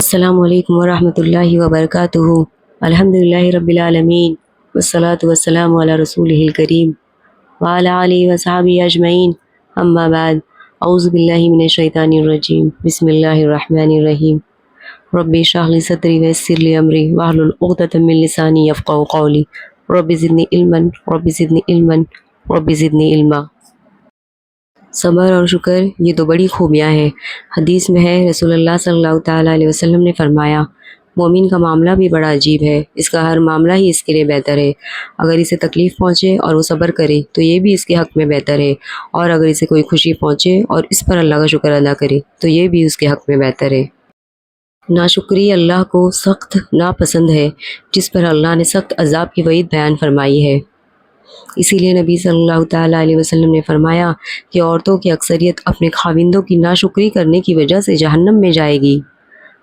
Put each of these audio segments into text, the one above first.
السلام علیکم ورحمۃ اللہ وبرکاتہ۔ الحمدللہ رب العالمین والصلاة والسلام علی رسولہ الکریم وعلی آلہ وصحبہ اجمعین، اما بعد، اعوذ باللہ من الشیطان الرجیم، بسم اللہ الرحمن الرحیم۔ رب اشرح لی صدری ویسر لی امری واحلل عقدۃ من لسانی یفقہوا قولی، رب زدنی علما رب زدنی علما رب زدنی علما۔ صبر اور شکر یہ تو بڑی خوبیاں ہیں۔ حدیث میں ہے، رسول اللہ صلی اللہ تعالیٰ علیہ وسلم نے فرمایا، مومن کا معاملہ بھی بڑا عجیب ہے، اس کا ہر معاملہ ہی اس کے لیے بہتر ہے۔ اگر اسے تکلیف پہنچے اور وہ صبر کرے تو یہ بھی اس کے حق میں بہتر ہے، اور اگر اسے کوئی خوشی پہنچے اور اس پر اللہ کا شکر ادا کرے تو یہ بھی اس کے حق میں بہتر ہے۔ ناشکری اللہ کو سخت ناپسند ہے، جس پر اللہ نے سخت عذاب کی وعید بیان فرمائی ہے۔ اسی لیے نبی صلی اللہ تعالیٰ علیہ وسلم نے فرمایا کہ عورتوں کی اکثریت اپنے خاوندوں کی ناشکری کرنے کی وجہ سے جہنم میں جائے گی۔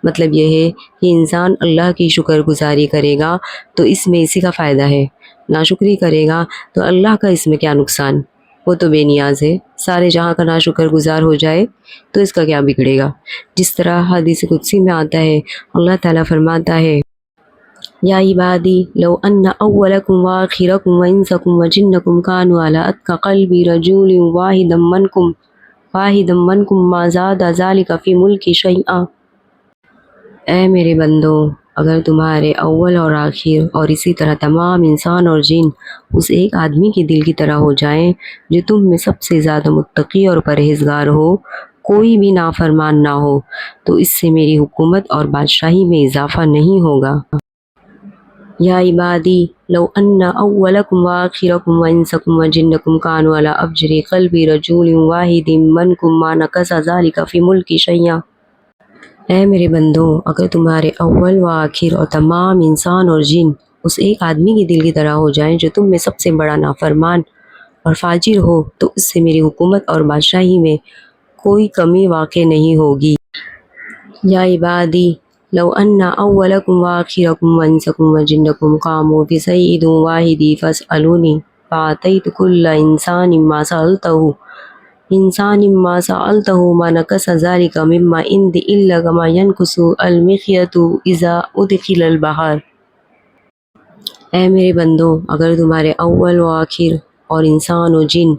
مطلب یہ ہے کہ انسان اللہ کی شکر گزاری کرے گا تو اس میں اسی کا فائدہ ہے، ناشکری کرے گا تو اللہ کا اس میں کیا نقصان، وہ تو بے نیاز ہے، سارے جہاں کا ناشکر گزار ہو جائے تو اس کا کیا بگڑے گا۔ جس طرح حدیث قدسی میں آتا ہے، اللہ تعالیٰ فرماتا ہے، یا عبادی لو ان اولکم وآخرکم وانسکم وجنکم کانوا علی اتقى قلب رجل واحد منکم ما زاد ذلک فی ملکی شیئا۔ اے میرے بندو، اگر تمہارے اول اور آخر اور اسی طرح تمام انسان اور جن اس ایک آدمی کے دل کی طرح ہو جائیں جو تم میں سب سے زیادہ متقی اور پرہیزگار ہو، کوئی بھی نافرمان نہ ہو، تو اس سے میری حکومت اور بادشاہی میں اضافہ نہیں ہوگا۔ یا عبادی لو ان اولکم وآخرکم وانسکم وجنکم کانوا علی افجر قلب رجل واحد منکم ما نقص ذلک فی ملکی شیئا۔ اے میرے بندو، اگر تمہارے اول و آخر اور تمام انسان اور جن اس ایک آدمی کے دل کی طرح ہو جائیں جو تم میں سب سے بڑا نافرمان اور فاجر ہو، تو اس سے میری حکومت اور بادشاہی میں کوئی کمی واقع نہیں ہوگی۔ یا عبادی لو ان اولکم وآخرکم وانسکم وجنکم قاموا بصعید واحد فاسألونی فأعطیت کل انسان ما سألتہ ما نقص ذلک مما عندی الا کما ینقص المخیط اذا ادخل البحر۔ اے میرے بندو، اگر تمہارے اول و آخر اور انسان و جن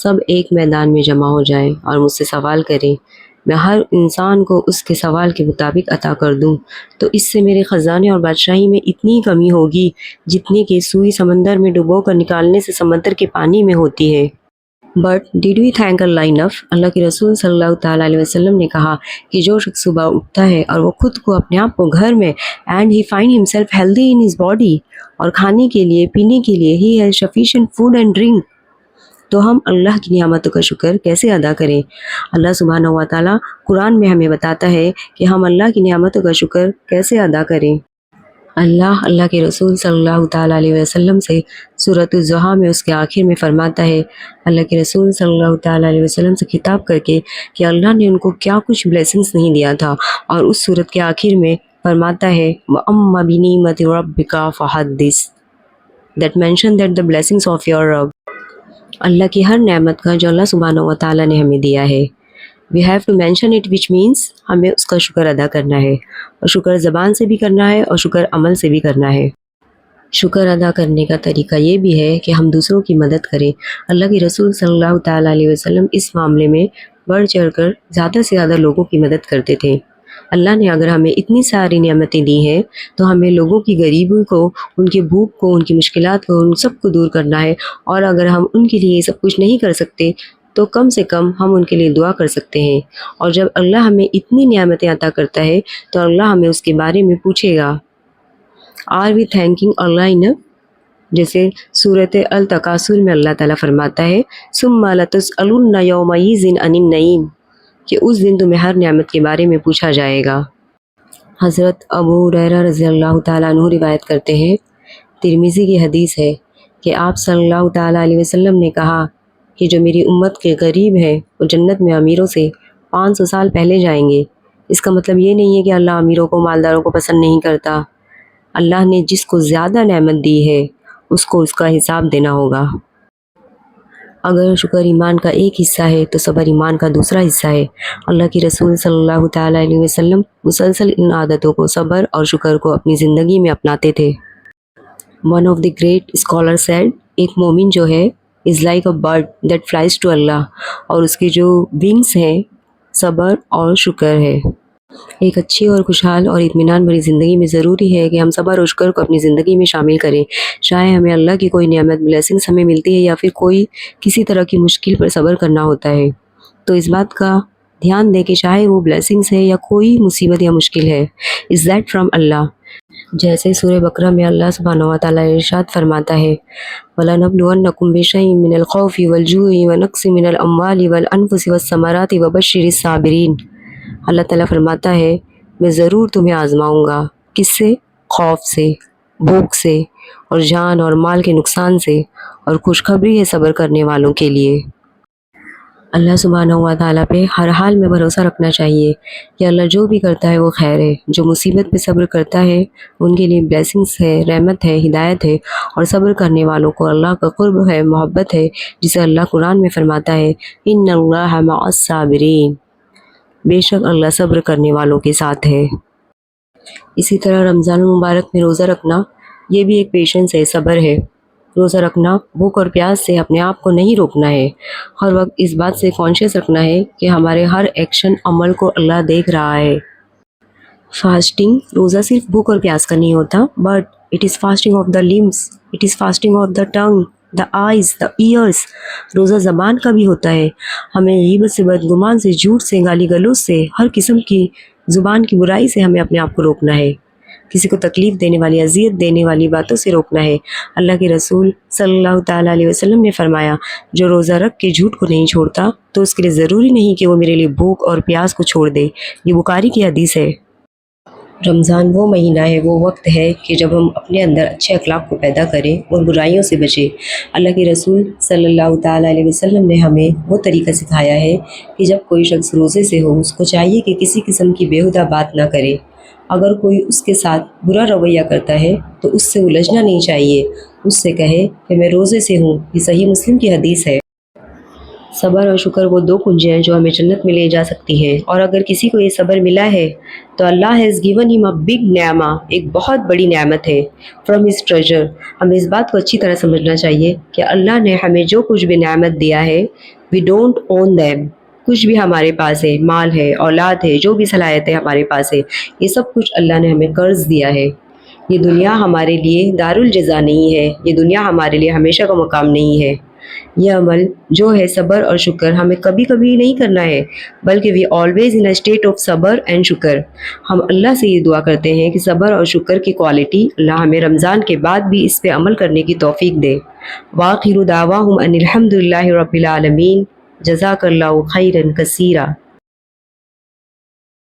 سب ایک میدان میں جمع ہو جائیں اور مجھ سے سوال کریں، میں ہر انسان کو اس کے سوال کے مطابق عطا کر دوں، تو اس سے میرے خزانے اور بادشاہی میں اتنی کمی ہوگی جتنی کہ سوئی سمندر میں ڈبو کر نکالنے سے سمندر کے پانی میں ہوتی ہے۔ بٹ ڈیڈ وی تھینک اللہ انف؟ اللہ کے رسول صلی اللہ تعالیٰ علیہ وسلم نے کہا کہ جو شخص صبح اٹھتا ہے اور وہ خود کو اپنے آپ کو گھر میں and he find himself healthy in his body, اور کھانے کے لیے پینے کے لیے he has sufficient food and drink, تو ہم اللہ کی نعمتوں کا شکر کیسے ادا کریں؟ اللہ سبحانہ و تعالیٰ قرآن میں ہمیں بتاتا ہے کہ ہم اللہ کی نعمتوں کا شکر کیسے ادا کریں۔ اللہ کے رسول صلی اللہ تعالیٰ علیہ وسلم سے سورۃ الضحیٰ میں اس کے آخر میں فرماتا ہے، اللہ کے رسول صلی اللہ تعالیٰ علیہ وسلم سے خطاب کر کے کہ اللہ نے ان کو کیا کچھ بلیسنگز نہیں دیا تھا، اور اس سورت کے آخر میں فرماتا ہے وَأَمَّا بِنِعْمَةِ رَبِّكَ فَحَدِّثْ، that mention that the blessings of your Rabb، اللہ کی ہر نعمت کا جو اللہ سبحانہ و تعالیٰ نے ہمیں دیا ہے، we have to mention it which means ہمیں اس کا شکر ادا کرنا ہے، اور شکر زبان سے بھی کرنا ہے اور شکر عمل سے بھی کرنا ہے۔ شکر ادا کرنے کا طریقہ یہ بھی ہے کہ ہم دوسروں کی مدد کریں۔ اللہ کے رسول صلی اللہ تعالیٰ علیہ وسلم اس معاملے میں بڑھ چڑھ کر زیادہ سے زیادہ لوگوں کی مدد کرتے تھے۔ اللہ نے اگر ہمیں اتنی ساری نعمتیں دی ہیں تو ہمیں لوگوں کی غریبی کو، ان کی بھوک کو، ان کی مشکلات کو، ان سب کو دور کرنا ہے، اور اگر ہم ان کے لیے یہ سب کچھ نہیں کر سکتے تو کم سے کم ہم ان کے لیے دعا کر سکتے ہیں، اور جب اللہ ہمیں اتنی نعمتیں عطا کرتا ہے تو اللہ ہمیں اس کے بارے میں پوچھے گا، آر وی تھینکنگ اللہ انف؟ جیسے سورۃ التکاثر میں اللہ تعالیٰ فرماتا ہے ثم لتسألن یومئذ عن النعیم، کہ اس دن تمہیں ہر نعمت کے بارے میں پوچھا جائے گا۔ حضرت ابو ہریرہ رضی اللہ تعالیٰ عنہ روایت کرتے ہیں، ترمذی کی حدیث ہے کہ آپ صلی اللہ تعالیٰ علیہ وسلم نے کہا کہ جو میری امت کے غریب ہیں وہ جنت میں امیروں سے 500 سال پہلے جائیں گے۔ اس کا مطلب یہ نہیں ہے کہ اللہ امیروں کو، مالداروں کو پسند نہیں کرتا۔ اللہ نے جس کو زیادہ نعمت دی ہے اس کو اس کا حساب دینا ہوگا۔ اگر شکر ایمان کا ایک حصہ ہے تو صبر ایمان کا دوسرا حصہ ہے۔ اللہ کے رسول صلی اللہ تعالیٰ علیہ وسلم مسلسل ان عادتوں کو، صبر اور شکر کو اپنی زندگی میں اپناتے تھے۔ One of the great scholars said, ایک مومن جو ہے is like a bird that flies to Allah، اور اس کے جو ونگز ہیں صبر اور شکر ہے۔ ایک اچھی اور خوشحال اور اطمینان بھری زندگی میں ضروری ہے کہ ہم صبر اور شکر کو اپنی زندگی میں شامل کریں۔ چاہے ہمیں اللہ کی کوئی نعمت بلیسنگز ہمیں ملتی ہے یا پھر کوئی کسی طرح کی مشکل پر صبر کرنا ہوتا ہے، تو اس بات کا دھیان دیں کہ چاہے وہ بلیسنگز ہے یا کوئی مصیبت یا مشکل ہے، is that from اللہ۔ جیسے سورہ بقرہ میں اللہ سبحانہ وتعالیٰ ارشاد فرماتا ہے وَلَنَبْلُوَنَّكُمْ بِشَيْءٍ مِّنَ الْخَوْفِ وَالْجُوعِ وَنَقْصٍ مِّنَ الْأَمْوَالِ وَالْأَنفُسِ وَالثَّمَرَاتِ وَبَشِّرِ الصَّابِرِينَ۔ اللہ تعالیٰ فرماتا ہے میں ضرور تمہیں آزماؤں گا، کس سے؟ خوف سے، بھوک سے، اور جان اور مال کے نقصان سے، اور خوشخبری ہے صبر کرنے والوں کے لیے۔ اللہ سبحانہ و تعالیٰ پہ ہر حال میں بھروسہ رکھنا چاہیے کہ اللہ جو بھی کرتا ہے وہ خیر ہے۔ جو مصیبت پہ صبر کرتا ہے ان کے لیے بلیسنگز ہے، رحمت ہے، ہدایت ہے، اور صبر کرنے والوں کو اللہ کا قرب ہے، محبت ہے، جسے اللہ قرآن میں فرماتا ہے ان اللہ مع الصابرین، بے شک اللہ صبر کرنے والوں کے ساتھ ہے۔ اسی طرح رمضان المبارک میں روزہ رکھنا یہ بھی ایک پیشنس ہے، صبر ہے۔ روزہ رکھنا بھوک اور پیاس سے اپنے آپ کو نہیں روکنا ہے، ہر وقت اس بات سے کانشیس رکھنا ہے کہ ہمارے ہر ایکشن عمل کو اللہ دیکھ رہا ہے۔ فاسٹنگ روزہ صرف بھوک اور پیاس کا نہیں ہوتا، but it is fasting of the limbs, it is fasting of the tongue, the eyes, the ears. روزہ زبان کا بھی ہوتا ہے، ہمیں غیبت سے، بدگمان سے، جھوٹ سے، گالی گلوچ سے، ہر قسم کی زبان کی برائی سے ہمیں اپنے آپ کو روکنا ہے، کسی کو تکلیف دینے والی، اذیت دینے والی باتوں سے روکنا ہے۔ اللہ کے رسول صلی اللہ تعالیٰ علیہ وسلم نے فرمایا جو روزہ رکھ کے جھوٹ کو نہیں چھوڑتا تو اس کے لیے ضروری نہیں کہ وہ میرے لیے بھوک اور پیاس کو چھوڑ دے۔ یہ بخاری کی حدیث ہے۔ رمضان وہ مہینہ ہے، وہ وقت ہے کہ جب ہم اپنے اندر اچھے اخلاق کو پیدا کریں اور برائیوں سے بچیں۔ اللہ کے رسول صلی اللہ تعالیٰ علیہ وسلم نے ہمیں وہ طریقہ سکھایا ہے کہ جب کوئی شخص روزے سے ہو اس کو چاہیے کہ کسی قسم کی بیہودہ بات نہ کرے۔ اگر کوئی اس کے ساتھ برا رویہ کرتا ہے تو اس سے الجھنا نہیں چاہیے، اس سے کہے کہ میں روزے سے ہوں۔ یہ صحیح مسلم کی حدیث ہے۔ صبر اور شکر وہ دو کنجیں ہیں جو ہمیں جنت میں لے جا سکتی ہیں، اور اگر کسی کو یہ صبر ملا ہے تو اللہ has given him a big نعمہ، ایک بہت بڑی نعمت ہے، فرام ہز ٹریجر۔ ہمیں اس بات کو اچھی طرح سمجھنا چاہیے کہ اللہ نے ہمیں جو کچھ بھی نعمت دیا ہے وی ڈونٹ اون دیم، کچھ بھی ہمارے پاس ہے، مال ہے، اولاد ہے، جو بھی صلاحیتیں ہمارے پاس ہے، یہ سب کچھ اللہ نے ہمیں قرض دیا ہے۔ یہ دنیا ہمارے لیے دارالجزا نہیں ہے، یہ دنیا ہمارے لیے ہمیشہ کا مقام نہیں ہے۔ یہ عمل جو ہے صبر اور شکر ہمیں کبھی کبھی نہیں کرنا ہے، بلکہ we always in state of صبر اینڈ شکر۔ ہم اللہ سے یہ دعا کرتے ہیں کہ صبر اور شکر کی کوالٹی اللہ ہمیں رمضان کے بعد بھی اس پہ عمل کرنے کی توفیق دے۔ وآخر دعواہم ان الحمد للہ رب العالمین۔ جزاک اللہ خیرا کثیرا۔